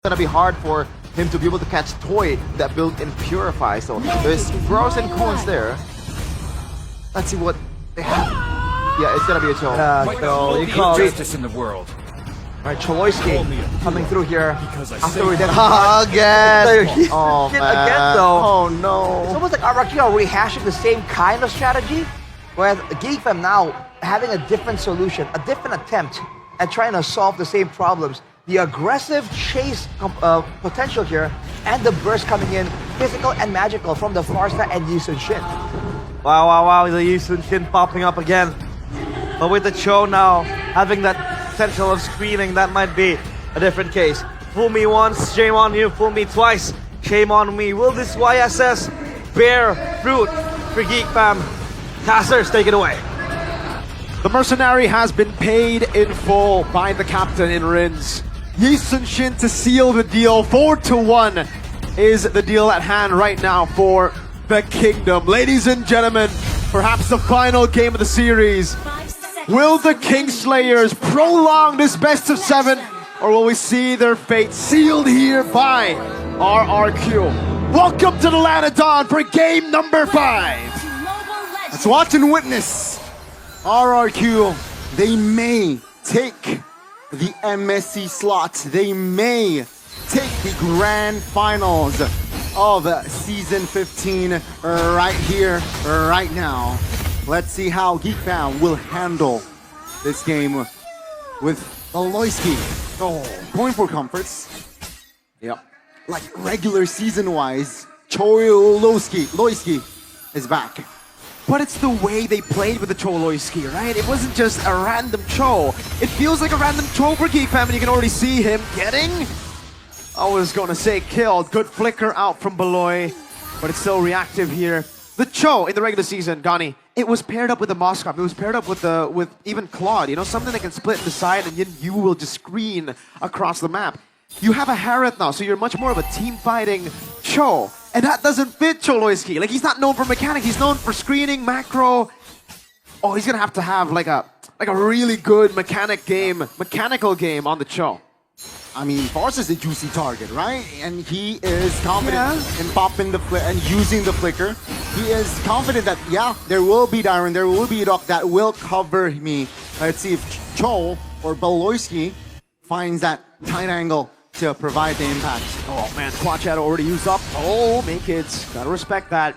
gonna be hard for him to be able to catch Toy that built in Purify. So there's pros and cons there. Let's see what they have. Yeah, it's gonna be a chill. So you call it justice in the world. Right, Choloyski coming through here Because I after say we did again. Oh Again, man. though. Oh It's no. almost like RRQ are rehashing the same kind of strategy, whereas Geek Fam now having a different solution, a different attempt at trying to solve the same problems. The aggressive chase potential here, and the burst coming in, physical and magical from the Farsa and Yisun Shin. Wow, the Yisun Shin popping up again. But with the Cho now having that potential of screening, that might be a different case. Fool me once, shame on you. Fool me twice, shame on me. Will this YSS bear fruit for Geek Fam? Cassers, take it away. The mercenary has been paid in full by the captain in Rins. Yisun Shin to seal the deal. 4-1 is the deal at hand right now for the Kingdom. Ladies and gentlemen, perhaps the final game of the series. Will the Kingslayers prolong this best of 7, or will we see their fate sealed here by RRQ? Welcome to the Land of Dawn for game number 5. Let's watch and witness. RRQ, they may take the MSC slots. They may take the grand finals of season 15 right here, right now. Let's see how Geek Fam will handle this game with Aloyski. Oh, going for comforts. Yep. Like regular season-wise, Loyski is back. But it's the way they played with the Choloyski, right? It wasn't just a random Cho. It feels like a random Cho for Geek Fam, and you can already see him getting, I was gonna say killed. Good flicker out from Beloy, but it's still reactive here. The Cho in the regular season, Gani, it was paired up with the Moskov. It was paired up with even Claude, you know, something that can split in the side and then you will just screen across the map. You have a Harith now, so you're much more of a team-fighting Cho. And that doesn't fit Choloyski. Like, he's not known for mechanics. He's known for screening, macro. Oh, he's gonna have to have like a really good mechanical game on the Cho. I mean, Farsa is a juicy target, right? And he is confident in popping the and using the flicker. He is confident that, yeah, there will be Dyron, there will be Doc that will cover me. Let's see if Cho or Beloyski finds that tight angle to provide the impact. Oh man, Quad Shadow already used up. Oh, make it. Gotta respect that.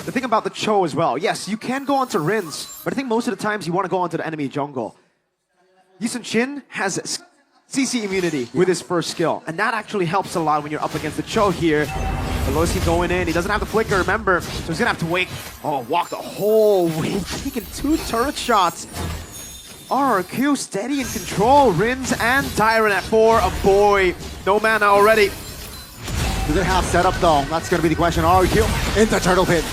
The thing about the Cho as well, yes, you can go onto Rins, but I think most of the times you want to go onto the enemy jungle. Yisun Shin has CC immunity with his first skill, and that actually helps a lot when you're up against the Cho here. Veloci going in, he doesn't have the flicker, remember, so he's gonna have to wait. Oh, walk the whole way, taking 2 turret shots. RRQ steady in control, Rins and Tyron at 4, a boy. No mana already. Do they have setup though? That's gonna be the question. RRQ into Turtle Pit.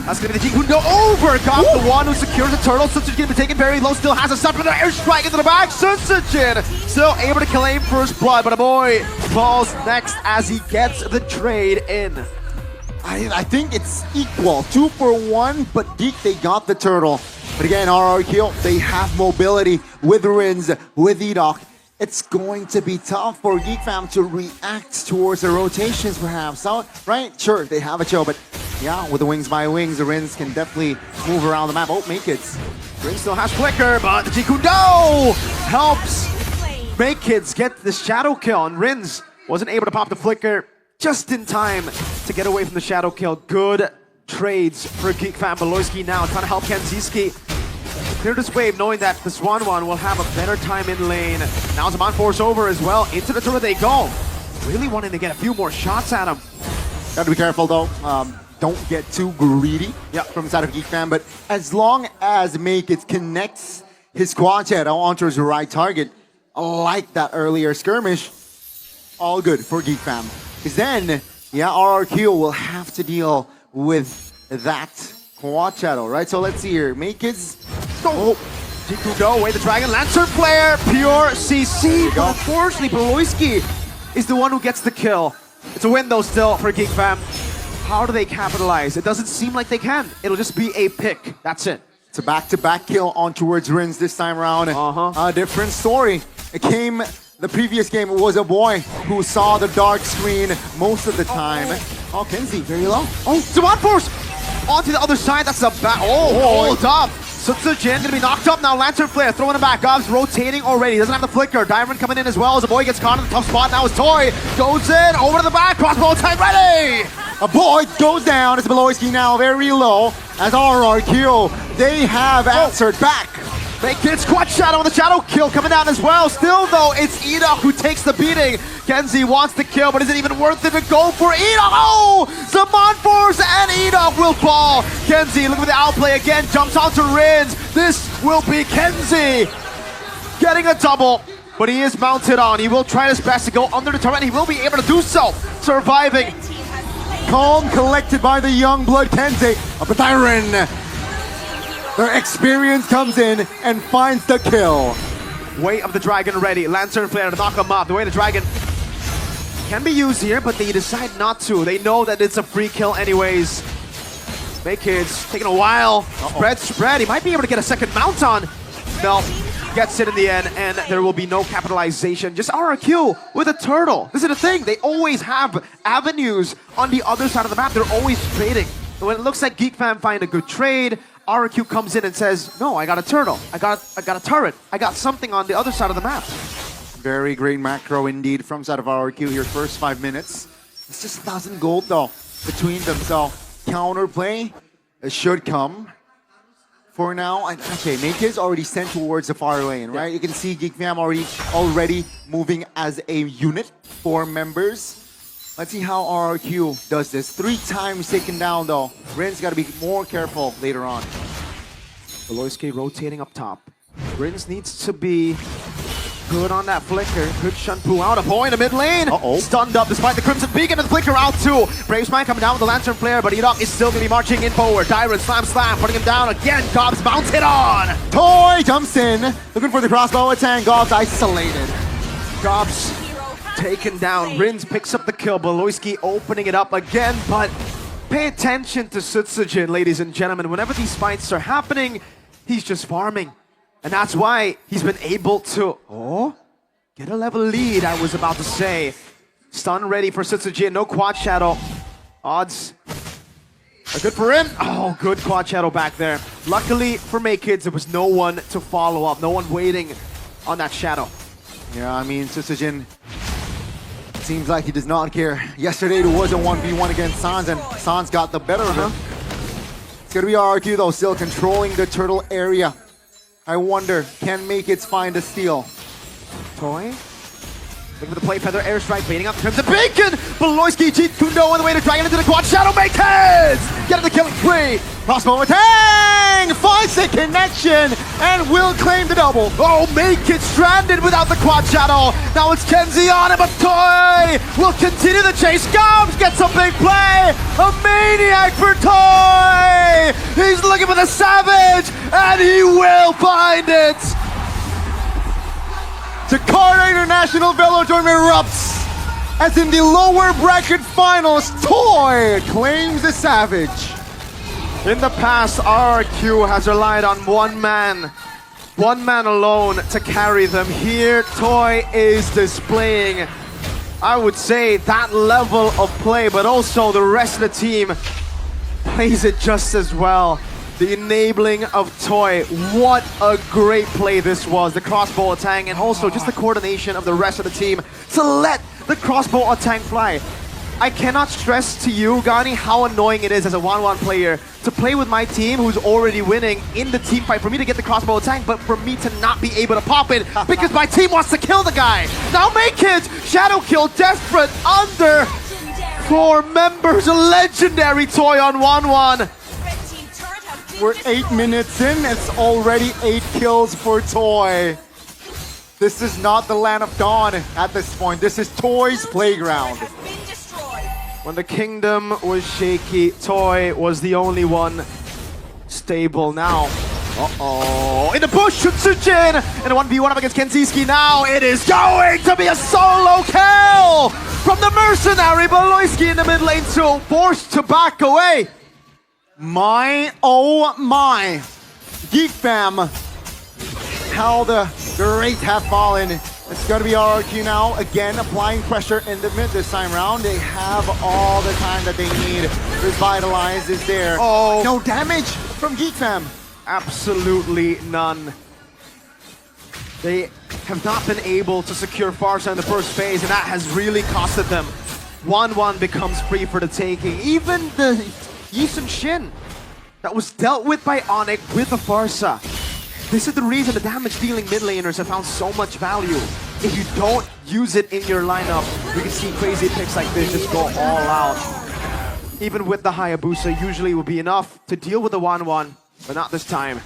That's gonna be the Geek who over got the one who secures the turtle. Sunsujin gonna be taken very low, still has a stop, but an airstrike into the back. Sunsujin still able to claim first blood, but a boy falls next as he gets the trade in. I think it's equal, 2 for 1, but Geek, they got the turtle. But again, RRQ, they have mobility with Rins, with Edoc. It's going to be tough for Geek Fam to react towards the rotations, perhaps. So, right? Sure, they have a Cho, but yeah, with the wings by wings, the Rins can definitely move around the map. Oh, make it. Rins still has flicker, but the Jikudo helps make kids get the shadow kill, and Rins wasn't able to pop the flicker just in time to get away from the shadow kill. Good trades for Geek Fam. Beloyski now trying to help Kenziski clear this wave, knowing that the Swan one will have a better time in lane. Now Zaman force over as well. Into the turret they go. Really wanting to get a few more shots at him. Gotta be careful though. Don't get too greedy from the side of Geek Fam, but as long as Make It connects his quad jet onto his right target, like that earlier skirmish, all good for Geek Fam. Because then, RRQ will have to deal with that quad shadow, right? So let's see here. Make it go. Jikudo away the dragon, Lancer Flare, pure CC. But unfortunately, Beloyski is the one who gets the kill. It's a win though still for Geek Fam. How do they capitalize? It doesn't seem like they can. It'll just be a pick. That's it. It's a back-to-back kill on towards Rins this time around. A different story. It came the previous game, it was a boy who saw the dark screen most of the time. Oh, Kenzie, very low. Oh, Demand Force! Onto the other side, that's a bad. Oh, hold up! Sutsujin gonna be knocked up now. Lantern Flare throwing him back. Gob's rotating already. Doesn't have the flicker. Diamond coming in as well as the boy gets caught in the tough spot. Now his Toy goes in over to the back. Crossbow attack ready! A boy goes down. It's Beloyski now very low as RRQ. They have answered back. Make it squad shadow on the shadow kill coming down as well. Still though, it's Enoch who takes the beating. Kenzie wants the kill, but is it even worth it to go for Enoch? Oh! Zaman Force and Enoch will fall. Kenzie looking for the outplay again, jumps onto Rins. This will be Kenzie getting a double, but he is mounted on. He will try his best to go under the turret, and he will be able to do so. Surviving. Calm collected by the young blood Kenzie. But Tyron, their experience comes in and finds the kill. Way of the Dragon ready. Lantern Flare to knock him up. The way of the Dragon can be used here, but they decide not to. They know that it's a free kill anyways. Kids taking a while. Spread. He might be able to get a second mount on. No, gets it in the end, and there will be no capitalization. Just RRQ with a turtle. This is the thing. They always have avenues on the other side of the map. They're always trading. And when it looks like Geek Fam find a good trade, RRQ comes in and says, no, I got a turtle. I got a turret. I got something on the other side of the map. Very great macro indeed from side of RRQ here. First 5 minutes. It's just 1,000 gold though between them. So counterplay should come. For now, okay, Make's already sent towards the far lane, right? You can see Geek Fam already moving as a unit, 4 members. Let's see how RRQ does this. 3 times taken down though. Rin's got to be more careful later on. Beloyski rotating up top. Rins needs to be good on that flicker. Good Shunpu out. A boy in the mid lane. Stunned up despite the Crimson Beacon and the flicker out too. Brave Smite coming down with the Lantern Flare, but Enoch is still going to be marching in forward. Dyron slam, putting him down again. Gob's mounted on. Toy jumps in, looking for the crossbow attack. Gob's isolated. Gob's taken down. Rins picks up the kill. Beloyski opening it up again, but pay attention to Sutsujin, ladies and gentlemen. Whenever these fights are happening, he's just farming. And that's why he's been able to, get a level lead, I was about to say. Stun ready for Sutsujin, no quad shadow. Odds are good for him. Oh, good quad shadow back there. Luckily for Kids, there was no one to follow up, no one waiting on that shadow. Yeah, I mean, Sutsujin seems like he does not care. Yesterday there was a 1v1 against Sans, and Sans got the better of him. It's gonna be RRQ though, still controlling the turtle area. I wonder, can Kids find a steal? Toy. Looking for the play feather airstrike, baiting up Crimson Beacon! Beloyski, Jeet Kundo on the way to Dragon into the quad shadow, Kids! Getting the killing spree! Crossbow attack! Finds the connection and will claim the double. Oh, Kids stranded without the quad shadow! Now it's Kenzie on him, but Toy will continue the chase. Gobs gets a big play! A maniac for Toy! He's looking for the savage, and he will find it! Jakarta International Velo Tournament erupts as in the lower bracket finals, Toy claims the savage. In the past, RRQ has relied on one man alone to carry them. Here, Toy is displaying, I would say, that level of play, but also the rest of the team plays it just as well. The enabling of Toy, what a great play this was. The crossbow attack and also just the coordination of the rest of the team to let the crossbow attack fly. I cannot stress to you, Gani, how annoying it is as a 1-1 player to play with my team who's already winning in the team fight, for me to get the crossbow attack, but for me to not be able to pop it because my team wants to kill the guy. Now Kids, shadow kill, desperate, under 4 members, a legendary Toy on 1-1. We're 8 minutes in, it's already 8 kills for Toy. This is not the land of Dawn at this point. This is Toy's playground. When the kingdom was shaky, Toy was the only one stable. Now, in the bush, Sutsujin, and a 1v1 up against Kenziski. Now it is going to be a solo kill from the mercenary. Beloyski in the mid lane, so forced to back away. My, oh my. Geek Fam, how the rates have fallen It's going to be RRQ now, again applying pressure in the mid this time round. They have all the time that they need. Revitalize is there. Oh. No damage from Geek Fam. Absolutely none. They have not been able to secure Farsa in the first phase, and that has really costed them. 1-1 becomes free for the taking. Even the Yisun Shin that was dealt with by Onyx with the Farsa. This is the reason the damage-dealing mid laners have found so much value. If you don't use it in your lineup, you can see crazy picks like this just go all out. Even with the Hayabusa, usually will be enough to deal with the 1-1, but not this time.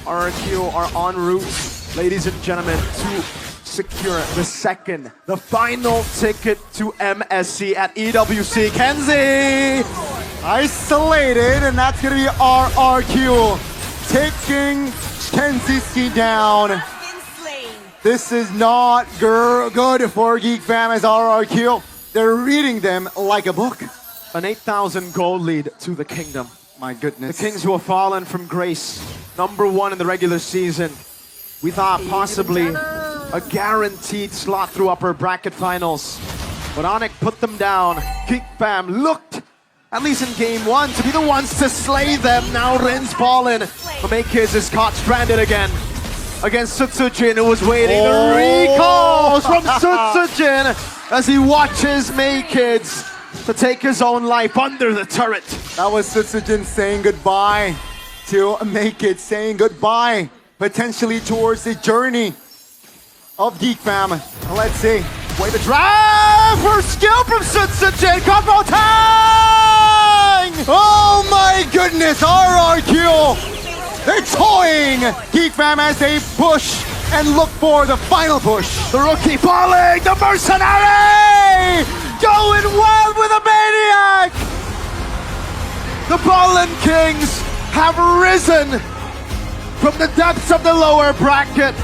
RRQ are en route, ladies and gentlemen, to secure the final ticket to MSC at EWC. Kenzie! Isolated, and that's going to be RRQ taking Kenzie down. This is not good for Geek Fam as RRQ. They're reading them like a book. An 8,000 gold lead to the Kingdom. My goodness. The Kings who have fallen from grace. #1 in the regular season. We thought possibly a guaranteed slot through upper bracket finals. But Onyx put them down. Geek Fam looked, at least in game 1, to be the ones to slay them. Now Rin's fallen. But Makekids is caught stranded again against Sutsujin, who was waiting. The recalls from Sutsujin as he watches Makekids to take his own life under the turret. That was Sutsujin saying goodbye to Makekids, saying goodbye potentially towards the journey of Geek Fam. Let's see. Way to drive for skill from Sutsujin. Combo tang! Oh my goodness, RRQ! They're toying Geek Fam as they push and look for the final push. The rookie falling, the mercenary! Going wild with a maniac! The Ballin Kings have risen from the depths of the lower bracket.